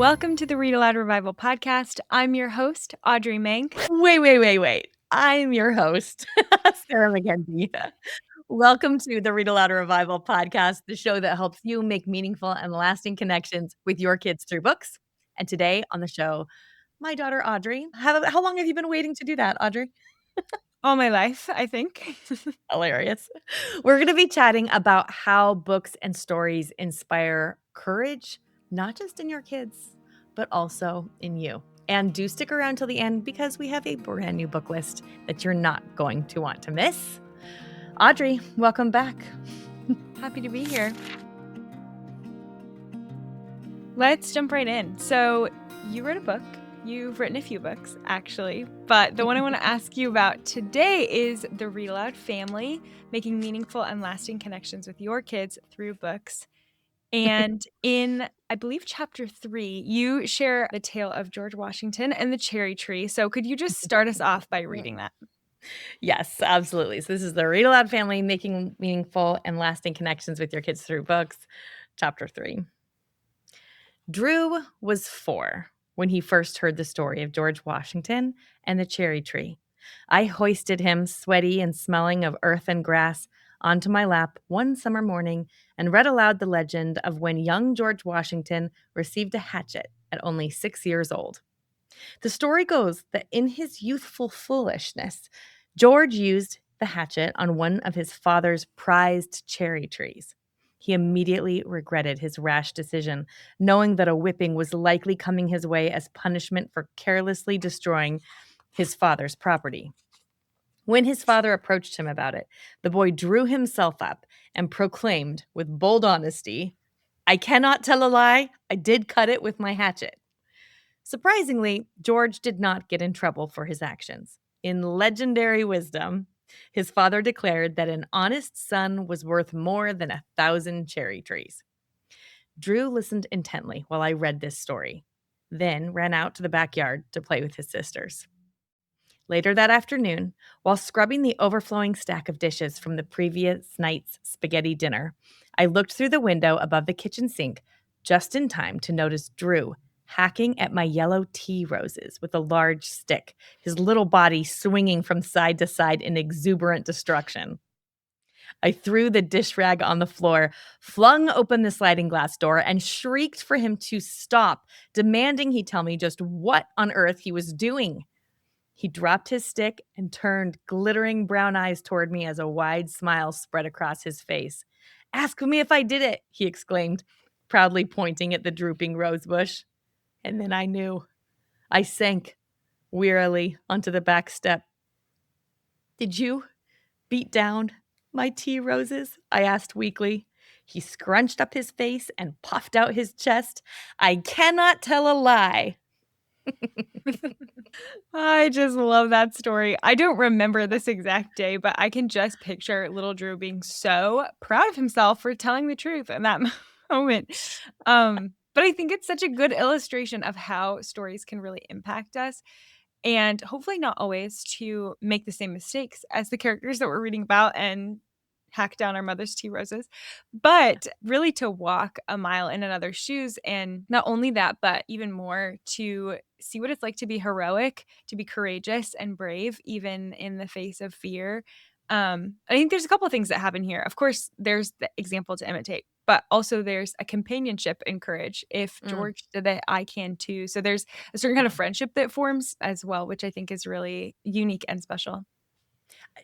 Welcome to the Read-Aloud Revival podcast. I'm your host, Audrey Mank. Wait. I'm your host, Sarah Mackenzie. Welcome to the Read-Aloud Revival podcast, the show that helps you make meaningful and lasting connections with your kids through books. And today on the show, my daughter, Audrey. How long have you been waiting to do that, Audrey? All my life, I think. Hilarious. We're going to be chatting about how books and stories inspire courage, not just in your kids, but also in you. And do stick around till the end because we have a brand new book list that you're not going to want to miss. Audrey, welcome back. Happy to be here. Let's jump right in. So, you wrote a book. You've written a few books, actually, but the one I want to ask you about today is the Read-Aloud family, making meaningful and lasting connections with your kids through books. And in, I believe, chapter 3, you share the tale of George Washington and the cherry tree. So could you just start us off by reading that? Yes, absolutely. So this is the Read-Aloud family, making meaningful and lasting connections with your kids through books, chapter 3. Drew was 4 when he first heard the story of George Washington and the cherry tree. I hoisted him, sweaty and smelling of earth and grass, onto my lap one summer morning and read aloud the legend of when young George Washington received a hatchet at only 6 years old. The story goes that in his youthful foolishness, George used the hatchet on one of his father's prized cherry trees. He immediately regretted his rash decision, knowing that a whipping was likely coming his way as punishment for carelessly destroying his father's property. When his father approached him about it, the boy drew himself up and proclaimed with bold honesty, "I cannot tell a lie. I did cut it with my hatchet." Surprisingly, George did not get in trouble for his actions. In legendary wisdom, his father declared that an honest son was worth more than 1,000 cherry trees. Drew listened intently while I read this story, then ran out to the backyard to play with his sisters. Later that afternoon, while scrubbing the overflowing stack of dishes from the previous night's spaghetti dinner, I looked through the window above the kitchen sink just in time to notice Drew hacking at my yellow tea roses with a large stick, his little body swinging from side to side in exuberant destruction. I threw the dish rag on the floor, flung open the sliding glass door, and shrieked for him to stop, demanding he tell me just what on earth he was doing. He dropped his stick and turned glittering brown eyes toward me as a wide smile spread across his face. "Ask me if I did it," he exclaimed, proudly pointing at the drooping rosebush. And then I knew. I sank wearily onto the back step. "Did you beat down my tea roses?" I asked weakly. He scrunched up his face and puffed out his chest. "I cannot tell a lie." I just love that story. I don't remember this exact day, but I can just picture little Drew being so proud of himself for telling the truth in that moment. But I think it's such a good illustration of how stories can really impact us, and hopefully not always to make the same mistakes as the characters that we're reading about and hack down our mother's tea roses, but really to walk a mile in another's shoes. And not only that, but even more to see what it's like to be heroic, to be courageous and brave, even in the face of fear. I think there's a couple of things that happen here. Of course, there's the example to imitate, but also there's a companionship in courage. If George did it, I can too. So there's a certain kind of friendship that forms as well, which I think is really unique and special.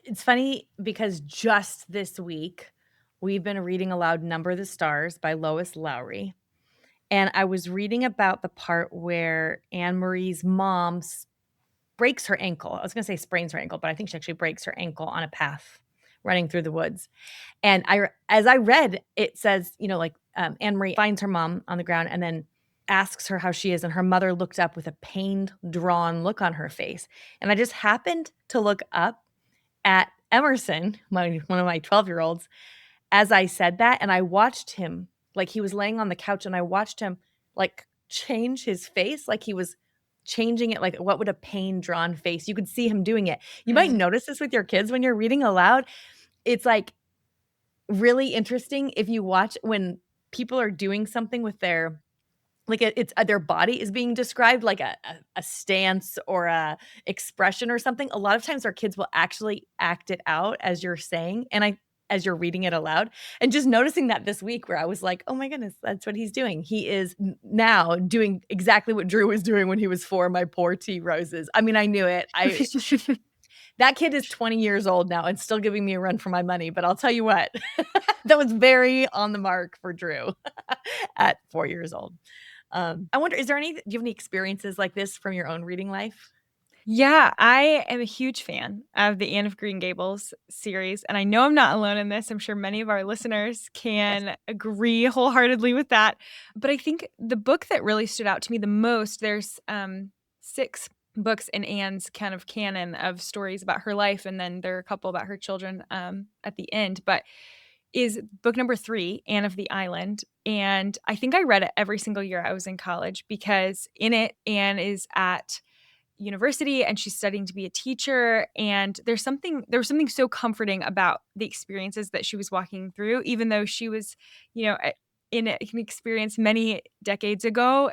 It's funny because just this week, we've been reading aloud Number the Stars by Lois Lowry. And I was reading about the part where Anne Marie's mom breaks her ankle. I was going to say sprains her ankle, but I think she actually breaks her ankle on a path running through the woods. And as I read, it says, Anne Marie finds her mom on the ground and then asks her how she is. And her mother looked up with a pained, drawn look on her face. And I just happened to look up at Emerson, one of my 12-year-olds, as I said that. And I watched him, like he was laying on the couch, and I watched him like change his face, like he was changing it, like what would a pain-drawn face. You could see him doing it. You might notice this with your kids when you're reading aloud. It's like really interesting if you watch when people are doing something with their like it's their body is being described, like a stance or a expression or something. A lot of times our kids will actually act it out as you're saying, and as you're reading it aloud, and just noticing that this week where I was like, oh my goodness, that's what he's doing. He is now doing exactly what Drew was doing when he was 4. My poor tea roses. I mean, I knew it. That kid is 20 years old now and still giving me a run for my money, but I'll tell you what, that was very on the mark for Drew at 4 years old. I wonder, do you have any experiences like this from your own reading life? Yeah, I am a huge fan of the Anne of Green Gables series, and I know I'm not alone in this. I'm sure many of our listeners Yes. can agree wholeheartedly with that. But I think the book that really stood out to me the most, there's 6 books in Anne's kind of canon of stories about her life, and then there are a couple about her children at the end. But is book number 3, Anne of the Island. And I think I read it every single year I was in college because in it, Anne is at university and she's studying to be a teacher, and there was something so comforting about the experiences that she was walking through, even though she was, in an experience many decades ago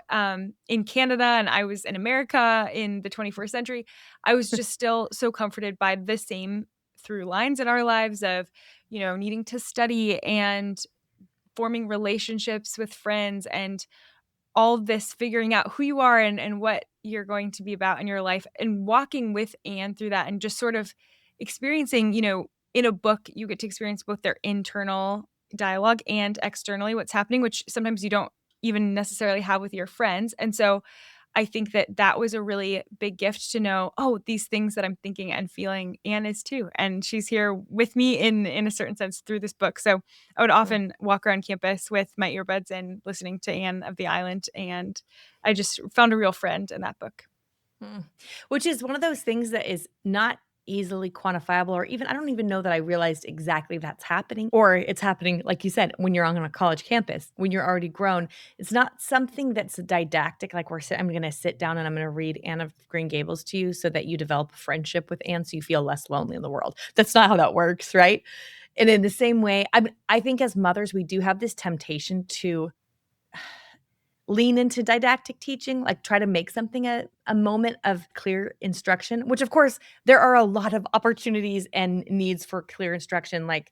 in Canada and I was in America in the 21st century. I was just still so comforted by the same through lines in our lives of, needing to study and forming relationships with friends and all this figuring out who you are and what you're going to be about in your life and walking with Anne through that and just sort of experiencing, in a book, you get to experience both their internal dialogue and externally what's happening, which sometimes you don't even necessarily have with your friends. And so I think that that was a really big gift to know, oh, these things that I'm thinking and feeling, Anne is too. And she's here with me in a certain sense through this book. So I would Mm. often walk around campus with my earbuds and listening to Anne of the Island. And I just found a real friend in that book. Mm. Which is one of those things that is not easily quantifiable, or even I don't even know that I realized exactly that's happening, or it's happening, like you said, when you're on a college campus, when you're already grown. It's not something that's didactic, like I'm going to sit down and I'm going to read Anne of Green Gables to you so that you develop a friendship with Anne so you feel less lonely in the world. That's not how that works, right? And in the same way, I think as mothers, we do have this temptation to lean into didactic teaching, like try to make something a moment of clear instruction, which of course there are a lot of opportunities and needs for clear instruction, like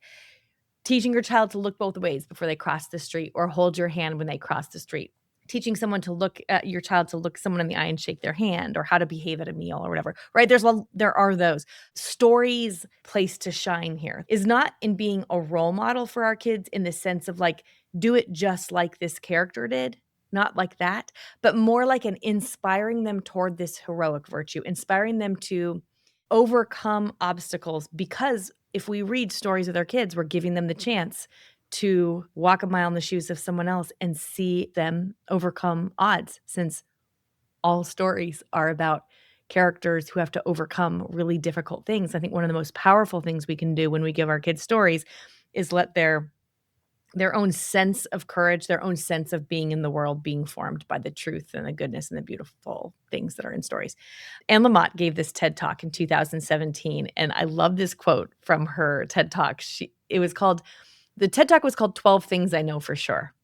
teaching your child to look both ways before they cross the street or hold your hand when they cross the street. Teaching someone to look at your child to look someone in the eye and shake their hand, or how to behave at a meal or whatever, right? There are those stories. Place to shine here is not in being a role model for our kids in the sense of like, do it just like this character did, not like that, but more like an inspiring them toward this heroic virtue, inspiring them to overcome obstacles. Because if we read stories with our kids, we're giving them the chance to walk a mile in the shoes of someone else and see them overcome odds, since all stories are about characters who have to overcome really difficult things. I think one of the most powerful things we can do when we give our kids stories is let their own sense of courage, their own sense of being in the world being formed by the truth and the goodness and the beautiful things that are in stories. Anne Lamott gave this TED Talk in 2017, and I love this quote from her TED Talk. The TED Talk was called 12 Things I Know for Sure.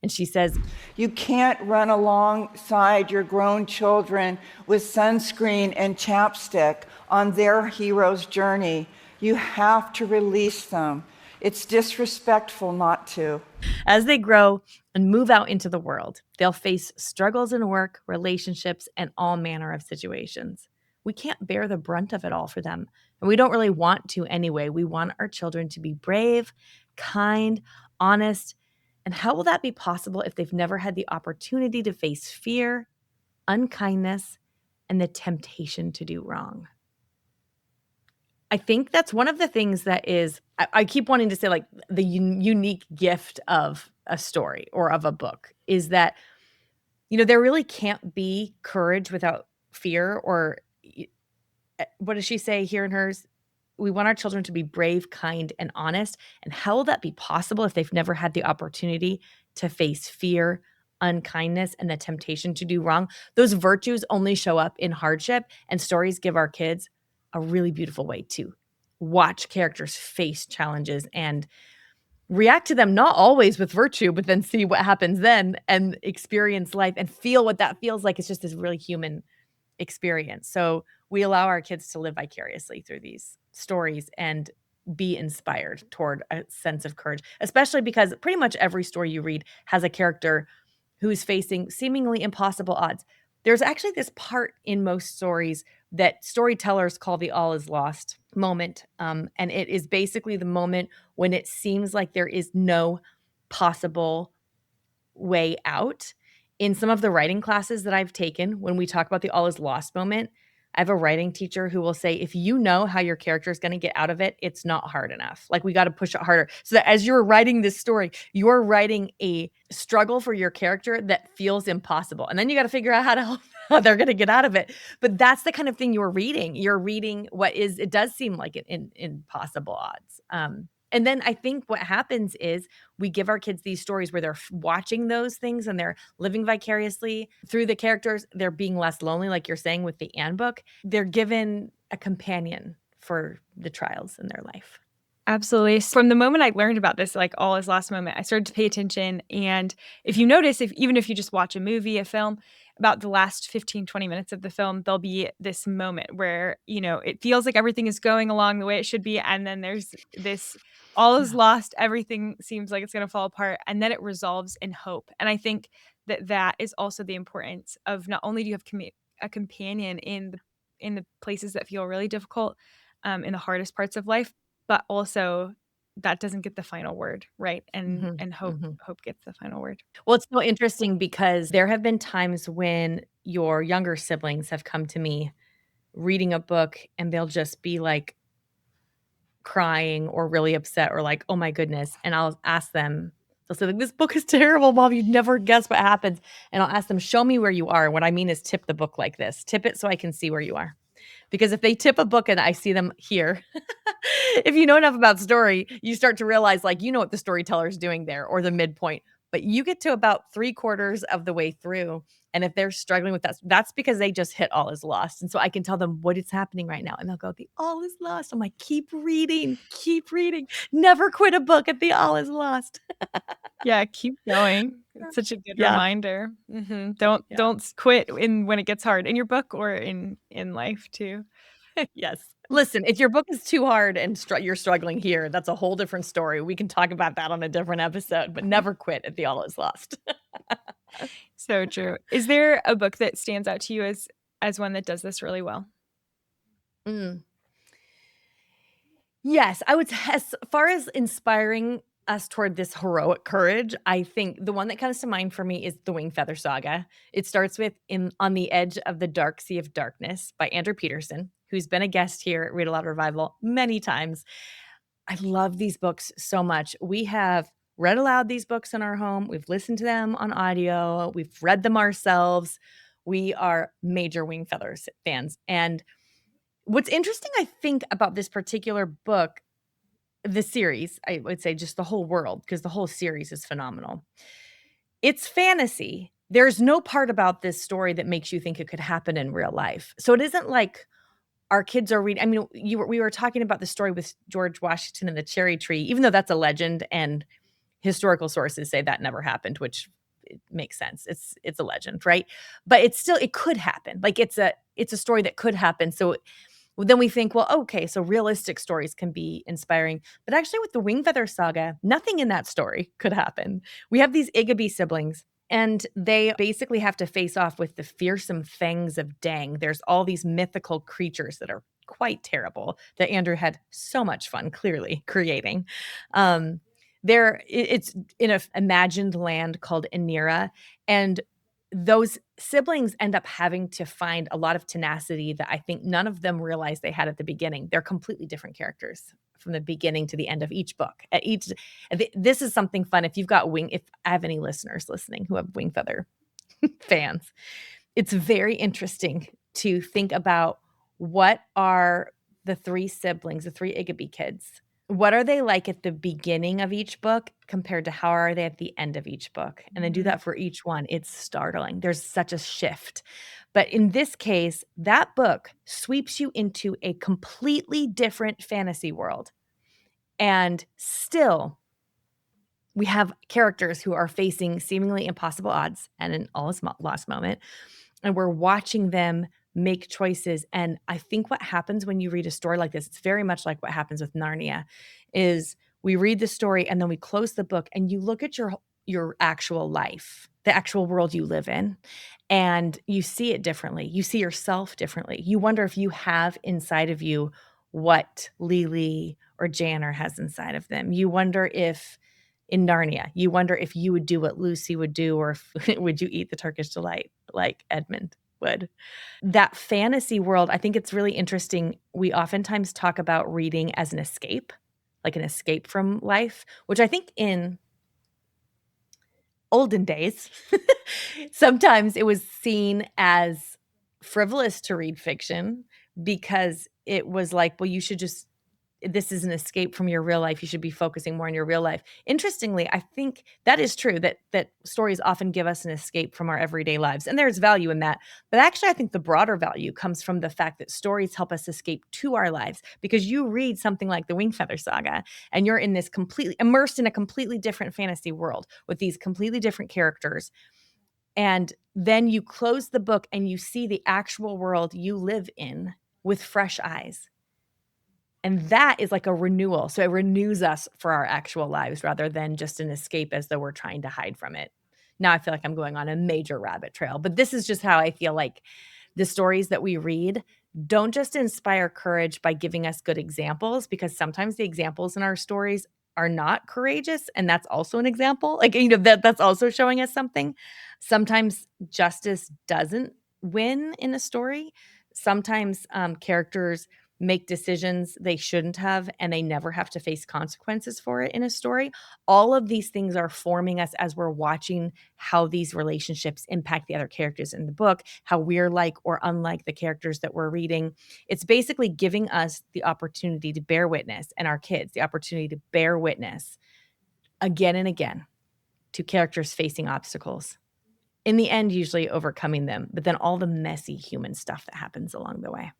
And she says, You can't run alongside your grown children with sunscreen and chapstick on their hero's journey. You have to release them. It's disrespectful not to. as they grow and move out into the world, they'll face struggles in work, relationships, and all manner of situations. We can't bear the brunt of it all for them. And we don't really want to anyway. We want our children to be brave, kind, honest. And how will that be possible if they've never had the opportunity to face fear, unkindness, and the temptation to do wrong? I think that's one of the things that is, I keep wanting to say, like, the unique gift of a story or of a book is that, there really can't be courage without fear. Or what does she say here in hers? We want our children to be brave, kind, and honest. And how will that be possible if they've never had the opportunity to face fear, unkindness, and the temptation to do wrong? Those virtues only show up in hardship, and stories give our kids a really beautiful way to watch characters face challenges and react to them, not always with virtue, but then see what happens then and experience life and feel what that feels like. It's just this really human experience. So we allow our kids to live vicariously through these stories and be inspired toward a sense of courage, especially because pretty much every story you read has a character who's facing seemingly impossible odds. There's actually this part in most stories that storytellers call the all is lost moment. And it is basically the moment when it seems like there is no possible way out. In some of the writing classes that I've taken, when we talk about the all is lost moment, I have a writing teacher who will say, if you know how your character is going to get out of it, it's not hard enough. Like, we got to push it harder. So that as you're writing this story, you're writing a struggle for your character that feels impossible. And then you got to figure out how they're going to get out of it. But that's the kind of thing you're reading. You're reading it does seem like an impossible odds. And then I think what happens is we give our kids these stories where they're watching those things and they're living vicariously through the characters. They're being less lonely, like you're saying with the Anne book. They're given a companion for the trials in their life. Absolutely. From the moment I learned about this, like all is lost moment, I started to pay attention. And if you notice, even if you just watch a movie, a film, about the last 15, 20 minutes of the film, there'll be this moment where, it feels like everything is going along the way it should be. And then there's this all is lost. Everything seems like it's going to fall apart. And then it resolves in hope. And I think that is also the importance of not only do you have a companion in the places that feel really difficult, in the hardest parts of life, but also that doesn't get the final word, right? And hope gets the final word. Well, it's so interesting because there have been times when your younger siblings have come to me reading a book and they'll just be like crying or really upset or like, oh my goodness. And I'll ask them, they'll say, like, this book is terrible, Mom. You'd never guess what happens. And I'll ask them, show me where you are. And what I mean is tip the book like this. Tip it so I can see where you are. Because if they tip a book and I see them here, if you know enough about story, you start to realize, like, what the storyteller is doing there or the midpoint. But you get to about 3/4 of the way through. And if they're struggling with that, that's because they just hit all is lost. And so I can tell them what is happening right now. And they'll go, the all is lost. I'm like, keep reading. Never quit a book at the all is lost. Yeah, keep going. It's such a good reminder. Don't quit when it gets hard in your book or in life too. Yes. Listen, if your book is too hard and you're struggling here, that's a whole different story. We can talk about that on a different episode, but never quit at the all is lost. So true. Is there a book that stands out to you as one that does this really well? Yes, I would, as far as inspiring us toward this heroic courage, I think the one that comes to mind for me is the Wing Feather Saga. It starts with On the Edge of the Dark Sea of Darkness by Andrew Peterson, who's been a guest here at Read-Aloud Revival many times. I love these books so much. We have read aloud these books in our home. We've listened to them on audio. We've read them ourselves. We are major Wing Feathers fans. And what's interesting, I think, about this particular book, the series, I would say just the whole world, because the whole series is phenomenal. It's fantasy. There's no part about this story that makes you think it could happen in real life. So it isn't like our kids are reading. I mean, we were talking about the story with George Washington and the cherry tree, even though that's a legend and historical sources say that never happened, which it makes sense. It's a legend, right? But it could happen. Like, it's a story that could happen. So then we think, well, okay, so realistic stories can be inspiring. But actually with the Wing Feather Saga, nothing in that story could happen. We have these Igby siblings, and they basically have to face off with the fearsome fangs of Dang. There's all these mythical creatures that are quite terrible that Andrew had so much fun, clearly, creating. It's in an imagined land called Anira, and those siblings end up having to find a lot of tenacity that I think none of them realized they had at the beginning. They're completely different characters from the beginning to the end of each book. This is something fun. If I have any listeners listening who have Wing Feather fans, it's very interesting to think about what are the three siblings, the three Igby kids. What are they like at the beginning of each book compared to how are they at the end of each book? And then do that for each one. It's startling. There's such a shift. But in this case, that book sweeps you into a completely different fantasy world. And still, we have characters who are facing seemingly impossible odds and an almost lost moment, and we're watching them make choices. And I think what happens when you read a story like this, it's very much like what happens with Narnia, is we read the story and then we close the book and you look at your actual life, the actual world you live in, and you see it differently. You see yourself differently. You wonder if you have inside of you what Lily or Janner has inside of them. You wonder if in Narnia, you wonder if you would do what Lucy would do, or if, would you eat the Turkish delight like Edmund would. That fantasy world, I think it's really interesting. We oftentimes talk about reading as an escape, like an escape from life, which I think in olden days, sometimes it was seen as frivolous to read fiction because it was like, well, you should just, this is an escape from your real life. You should be focusing more on your real life. Interestingly, I think that is true, that stories often give us an escape from our everyday lives, and there's value in that. But actually, I think the broader value comes from the fact that stories help us escape to our lives, because you read something like the Wingfeather Saga and you're in this completely immersed in a completely different fantasy world with these completely different characters. And then you close the book and you see the actual world you live in with fresh eyes. And that is like a renewal. So it renews us for our actual lives rather than just an escape as though we're trying to hide from it. Now I feel like I'm going on a major rabbit trail, but this is just how I feel like the stories that we read don't just inspire courage by giving us good examples, because sometimes the examples in our stories are not courageous. And that's also an example. Like, that's also showing us something. Sometimes justice doesn't win in a story. Sometimes characters make decisions they shouldn't have, and they never have to face consequences for it in a story. All of these things are forming us as we're watching how these relationships impact the other characters in the book, how we're like or unlike the characters that we're reading. It's basically giving us the opportunity to bear witness, and our kids the opportunity to bear witness again and again to characters facing obstacles. In the end, usually overcoming them, but then all the messy human stuff that happens along the way.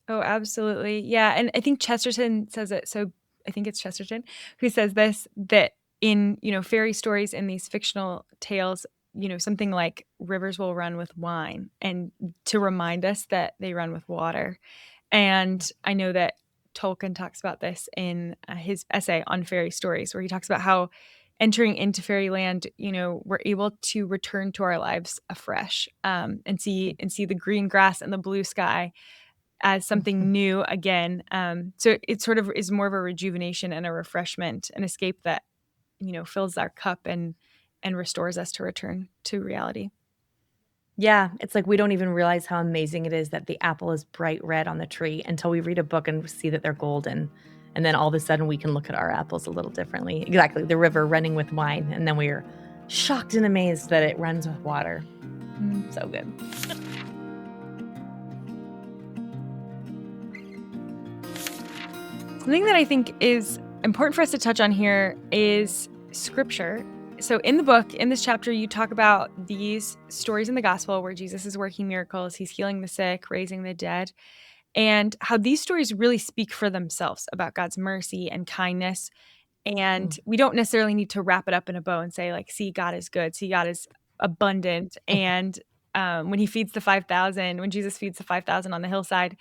Oh, absolutely. Yeah, and I think Chesterton says it, so I think it's Chesterton who says this, that in, fairy stories, in these fictional tales, something like rivers will run with wine, and to remind us that they run with water. And I know that Tolkien talks about this in his essay on fairy stories, where he talks about how entering into fairyland, we're able to return to our lives afresh, and see the green grass and the blue sky as something new again. So it sort of is more of a rejuvenation and a refreshment, an escape that, fills our cup and restores us to return to reality. Yeah, it's like we don't even realize how amazing it is that the apple is bright red on the tree until we read a book and see that they're golden. And then all of a sudden we can look at our apples a little differently. Exactly, the river running with wine. And then we're shocked and amazed that it runs with water. So good. Something that I think is important for us to touch on here is scripture. So in the book, in this chapter, you talk about these stories in the gospel where Jesus is working miracles, he's healing the sick, raising the dead, and how these stories really speak for themselves about God's mercy and kindness. And we don't necessarily need to wrap it up in a bow and say, like, see, God is good, see, God is abundant. And when he feeds the 5,000, when Jesus feeds the 5,000 on the hillside,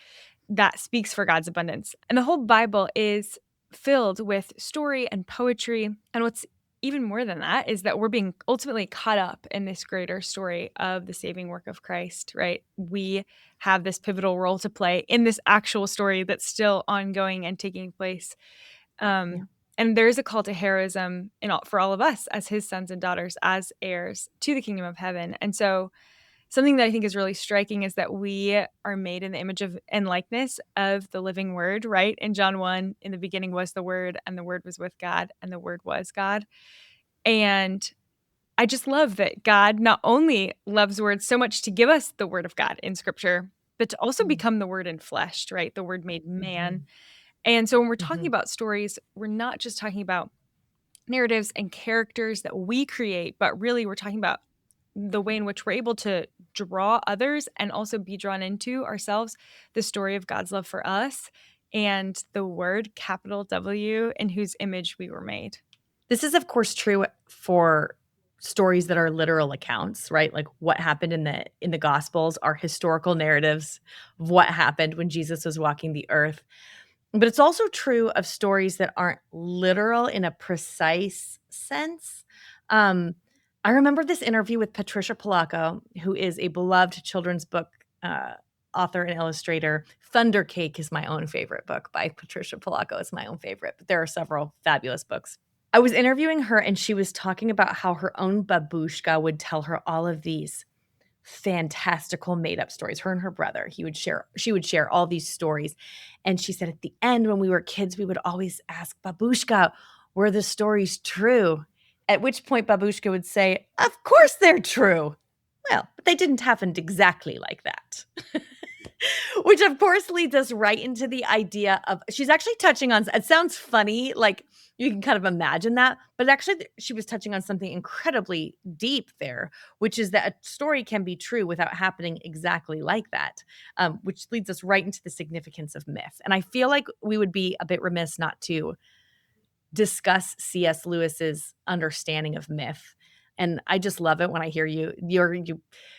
that speaks for God's abundance. And the whole Bible is filled with story and poetry. And what's even more than that is that we're being ultimately caught up in this greater story of the saving work of Christ, right? We have this pivotal role to play in this actual story that's still ongoing and taking place. And there is a call to heroism for all of us as his sons and daughters, as heirs to the kingdom of heaven. And so something that I think is really striking is that we are made in the image of and likeness of the living word, right? In John 1, in the beginning was the word, and the word was with God, and the word was God. And I just love that God not only loves words so much to give us the word of God in scripture, but to also become the word enfleshed, right? The word made man. And so when we're talking about stories, we're not just talking about narratives and characters that we create, but really we're talking about the way in which we're able to draw others and also be drawn into ourselves, the story of God's love for us and the word, capital W, in whose image we were made. This is, of course, true for stories that are literal accounts, right? Like what happened in the Gospels are historical narratives of what happened when Jesus was walking the earth. But it's also true of stories that aren't literal in a precise sense. Um, I remember this interview with Patricia Polacco, who is a beloved children's book uh, author and illustrator. Thunder Cake is my own favorite book by Patricia Polacco. It's my own favorite, but there are several fabulous books. I was interviewing her and she was talking about how her own babushka would tell her all of these fantastical made up stories. Her and her brother, she would share all these stories. And she said at the end, when we were kids, we would always ask Babushka, were the stories true? At which point Babushka would say, of course they're true. Well, but they didn't happen exactly like that. Which of course leads us right into the idea of she's actually touching on, it sounds funny, like you can kind of imagine that, but actually she was touching on something incredibly deep there, which is that a story can be true without happening exactly like that, which leads us right into the significance of myth. And I feel like we would be a bit remiss not to discuss C.S. Lewis's understanding of myth. And I just love it when I hear you.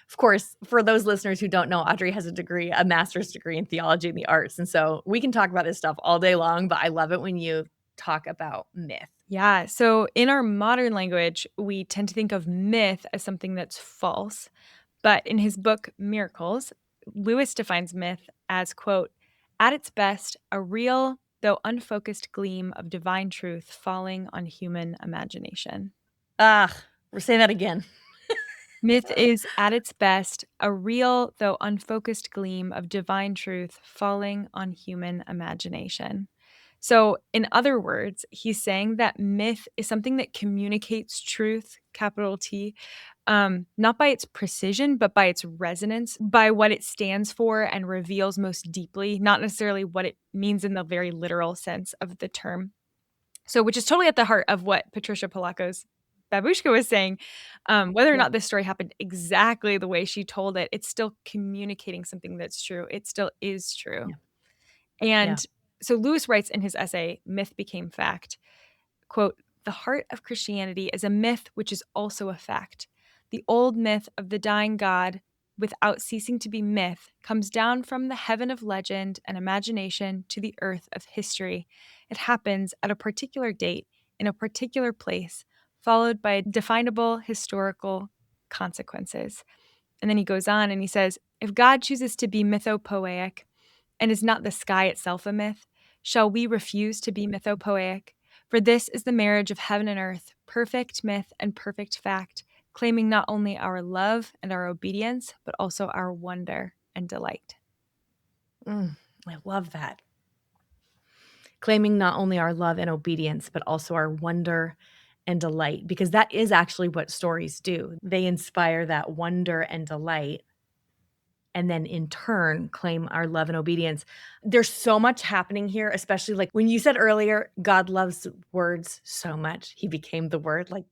Of course, for those listeners who don't know, Audrey has a master's degree in theology and the arts. And so we can talk about this stuff all day long, but I love it when you talk about myth. Yeah. So in our modern language, we tend to think of myth as something that's false. But in his book, Miracles, Lewis defines myth as, quote, at its best, a real, though unfocused gleam of divine truth falling on human imagination. We're saying that again. Myth is, at its best, a real, though unfocused gleam of divine truth falling on human imagination. So, in other words, he's saying that myth is something that communicates truth, capital T, not by its precision, but by its resonance, by what it stands for and reveals most deeply, not necessarily what it means in the very literal sense of the term. So, which is totally at the heart of what Patricia Polacco's Babushka was saying. Whether or not this story happened exactly the way she told it, it's still communicating something that's true. It still is true. And so Lewis writes in his essay, Myth Became Fact, quote, the heart of Christianity is a myth which is also a fact. The old myth of the dying God, without ceasing to be myth, comes down from the heaven of legend and imagination to the earth of history. It happens at a particular date, in a particular place, followed by definable historical consequences. And then he goes on and he says, if God chooses to be mythopoeic, and is not the sky itself a myth, shall we refuse to be mythopoeic? For this is the marriage of heaven and earth, perfect myth and perfect fact, claiming not only our love and our obedience, but also our wonder and delight. I love that. Claiming not only our love and obedience, but also our wonder and delight, because that is actually what stories do. They inspire that wonder and delight, and then in turn claim our love and obedience. There's so much happening here, especially like when you said earlier, God loves words so much. He became the word. Like,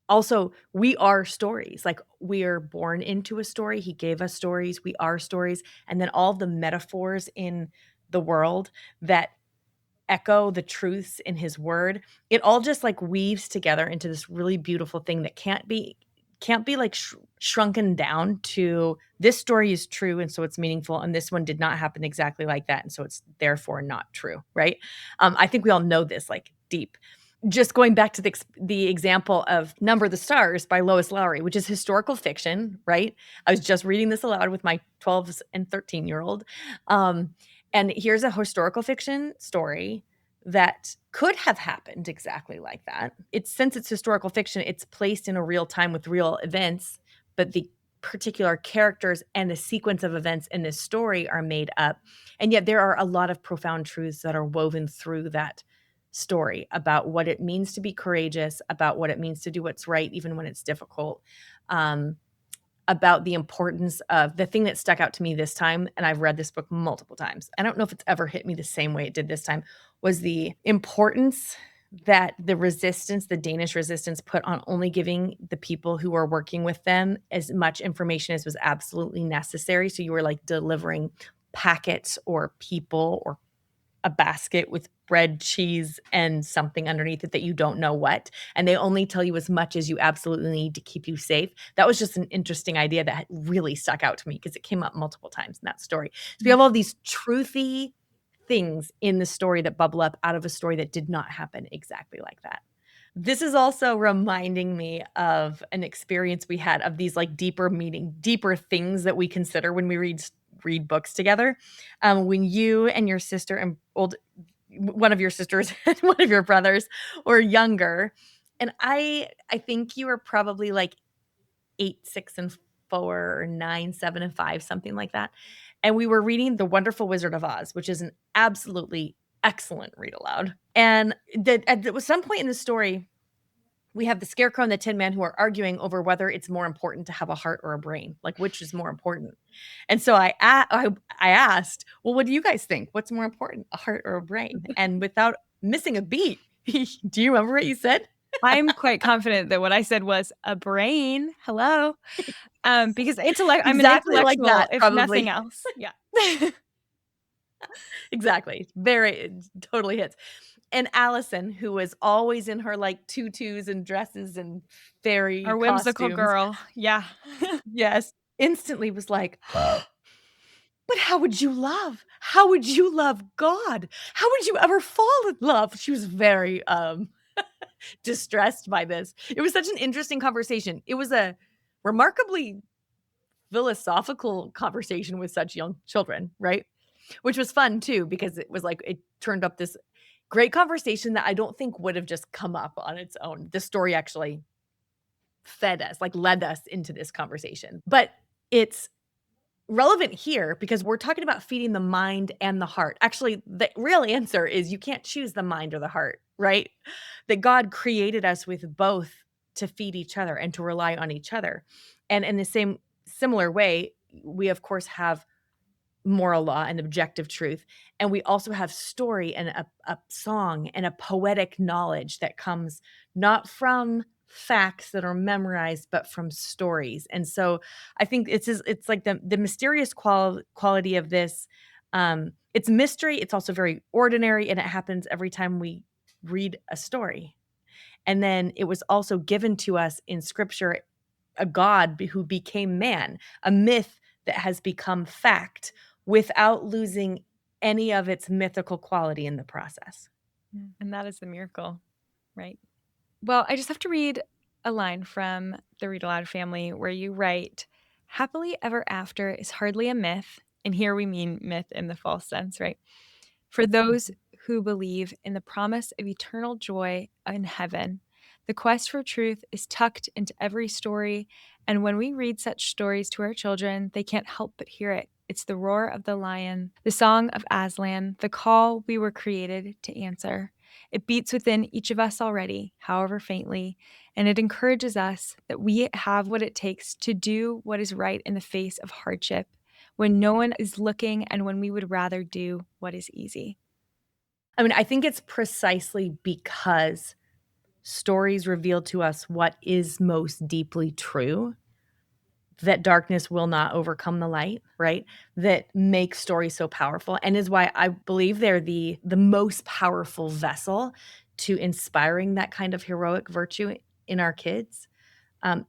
also, we are stories. Like, we are born into a story. He gave us stories. We are stories. And then all the metaphors in the world that echo the truths in his word, it all just like weaves together into this really beautiful thing that can't be like shrunken down to this story is true and so it's meaningful, and this one did not happen exactly like that and so it's therefore not true, right? I think we all know this like deep. Just going back to the example of Number the Stars by Lois Lowry, which is historical fiction, right? I was just reading this aloud with my 12 and 13-year-old. And here's a historical fiction story that could have happened exactly like that. Since it's historical fiction, it's placed in a real time with real events, but the particular characters and the sequence of events in this story are made up. And yet there are a lot of profound truths that are woven through that story about what it means to be courageous, about what it means to do what's right, even when it's difficult. About the importance of the thing that stuck out to me this time, and I've read this book multiple times. I don't know if it's ever hit me the same way it did this time, was the importance that the Danish resistance put on only giving the people who were working with them as much information as was absolutely necessary. So you were like delivering packets or people or a basket with bread, cheese, and something underneath it that you don't know what. And they only tell you as much as you absolutely need to keep you safe. That was just an interesting idea that really stuck out to me because it came up multiple times in that story. So we have all these truthy things in the story that bubble up out of a story that did not happen exactly like that. This is also reminding me of an experience we had of these like deeper meaning, deeper things that we consider when we read books together. When you and your sister and one of your sisters and one of your brothers were younger, and I think you were probably like 8, 6, and 4, or 9, 7, and 5, something like that. And we were reading The Wonderful Wizard of Oz, which is an absolutely excellent read aloud. And at some point in the story, we have the Scarecrow and the Tin Man who are arguing over whether it's more important to have a heart or a brain, like which is more important. And so I asked, well, what do you guys think? What's more important, a heart or a brain? And without missing a beat, do you remember what you said? I'm quite confident that what I said was a brain. Hello. Because I'm an Exactly like intellectual, that, if nothing probably. else. Yeah. Exactly. It totally hits. And Allison, who was always in her like tutus and dresses and fairy Our whimsical costumes, girl. Yeah. yes, instantly was like, but how would you love? How would you love God? How would you ever fall in love? She was very distressed by this. It was such an interesting conversation. It was a remarkably philosophical conversation with such young children, right? Which was fun too, because it was like it turned up this great conversation that I don't think would have just come up on its own. The story actually fed us, like led us into this conversation. But it's relevant here because we're talking about feeding the mind and the heart. Actually, the real answer is you can't choose the mind or the heart, right? That God created us with both to feed each other and to rely on each other. And in the similar way, we of course have moral law and objective truth. And we also have story and a song and a poetic knowledge that comes not from facts that are memorized, but from stories. And so I think it's like the mysterious quality of this. It's mystery. It's also very ordinary. And it happens every time we read a story. And then it was also given to us in scripture, a God who became man, a myth that has become fact without losing any of its mythical quality in the process. And that is the miracle, right? Well, I just have to read a line from the Read-Aloud family where you write, happily ever after is hardly a myth. And here we mean myth in the false sense, right? For those who believe in the promise of eternal joy in heaven, the quest for truth is tucked into every story. And when we read such stories to our children, they can't help but hear it. It's the roar of the lion, the song of Aslan, the call we were created to answer. It beats within each of us already, however faintly, and it encourages us that we have what it takes to do what is right in the face of hardship, when no one is looking and when we would rather do what is easy. I mean, I think it's precisely because stories reveal to us what is most deeply true that darkness will not overcome the light, right? That makes stories so powerful and is why I believe they're the most powerful vessel to inspiring that kind of heroic virtue in our kids.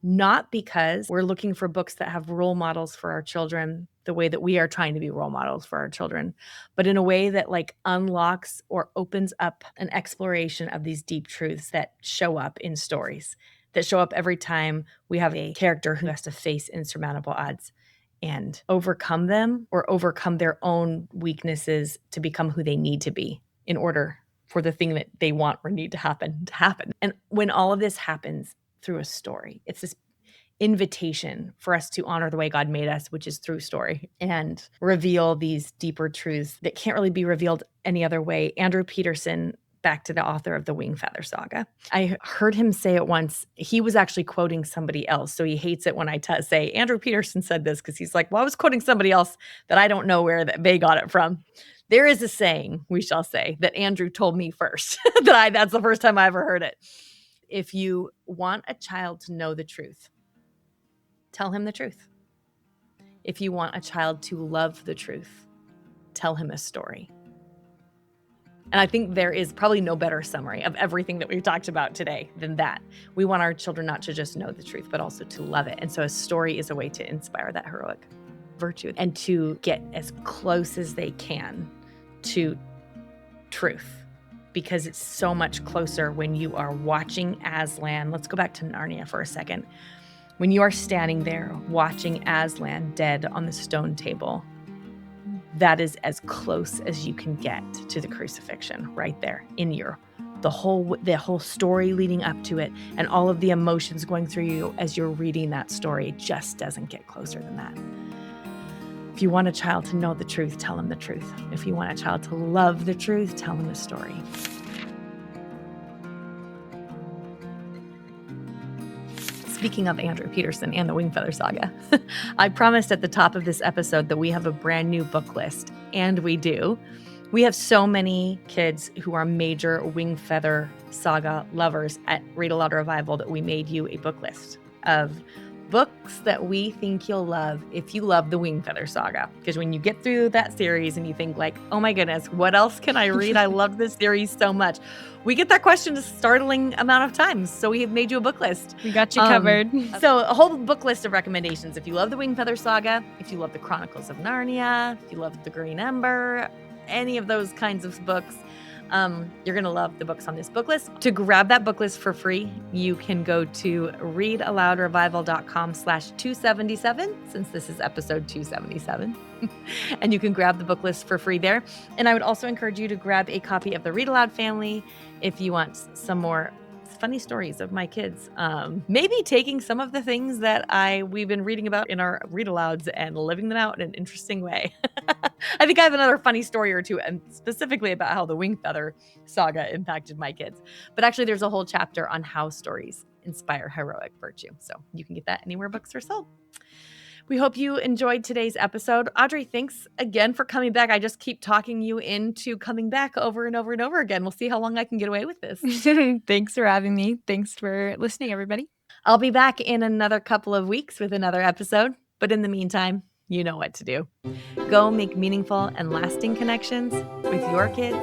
Not because we're looking for books that have role models for our children the way that we are trying to be role models for our children, but in a way that like unlocks or opens up an exploration of these deep truths that show up in stories, that show up every time we have a character who has to face insurmountable odds and overcome them or overcome their own weaknesses to become who they need to be in order for the thing that they want or need to happen. And when all of this happens through a story, it's this invitation for us to honor the way God made us, which is through story, and reveal these deeper truths that can't really be revealed any other way. Andrew Peterson, back to the author of the Wingfeather Saga, I heard him say it once. He was actually quoting somebody else, so he hates it when I say Andrew Peterson said this, because he's like, well, I was quoting somebody else that I don't know where that they got it from. There is a saying, we shall say, that Andrew told me first. That's the first time I ever heard it. If you want a child to know the truth, tell him the truth. If you want a child to love the truth, tell him a story. And I think there is probably no better summary of everything that we've talked about today than that. We want our children not to just know the truth, but also to love it. And so a story is a way to inspire that heroic virtue and to get as close as they can to truth, because it's so much closer when you are watching Aslan. Let's go back to Narnia for a second. When you are standing there watching Aslan dead on the stone table, that is as close as you can get to the crucifixion, right there in the whole story leading up to it, and all of the emotions going through you as you're reading that story. It just doesn't get closer than that. If you want a child to know the truth, tell them the truth. If you want a child to love the truth, tell them the story. Speaking of Andrew Peterson and the Wingfeather Saga, I promised at the top of this episode that we have a brand new book list, and we do. We have so many kids who are major Wingfeather Saga lovers at Read-Aloud Revival that we made you a book list of books that we think you'll love if you love the Wingfeather Saga. Because when you get through that series and you think like, oh my goodness, what else can I read? I love this series so much. We get that question a startling amount of times. So we have made you a book list. We got you covered. So a whole book list of recommendations. If you love the Wingfeather Saga, if you love the Chronicles of Narnia, if you love the Green Ember, any of those kinds of books, you're going to love the books on this book list. To grab that book list for free, you can go to readaloudrevival.com/277, since this is episode 277. And you can grab the book list for free there. And I would also encourage you to grab a copy of the Read Aloud Family if you want some more funny stories of my kids. Maybe taking some of the things that we've been reading about in our read-alouds and living them out in an interesting way. I think I have another funny story or two, and specifically about how the Wingfeather Saga impacted my kids. But actually, there's a whole chapter on how stories inspire heroic virtue. So you can get that anywhere books are sold. We hope you enjoyed today's episode. Audrey, thanks again for coming back. I just keep talking you into coming back over and over and over again. We'll see how long I can get away with this. Thanks for having me. Thanks for listening, everybody. I'll be back in another couple of weeks with another episode. But in the meantime, you know what to do. Go make meaningful and lasting connections with your kids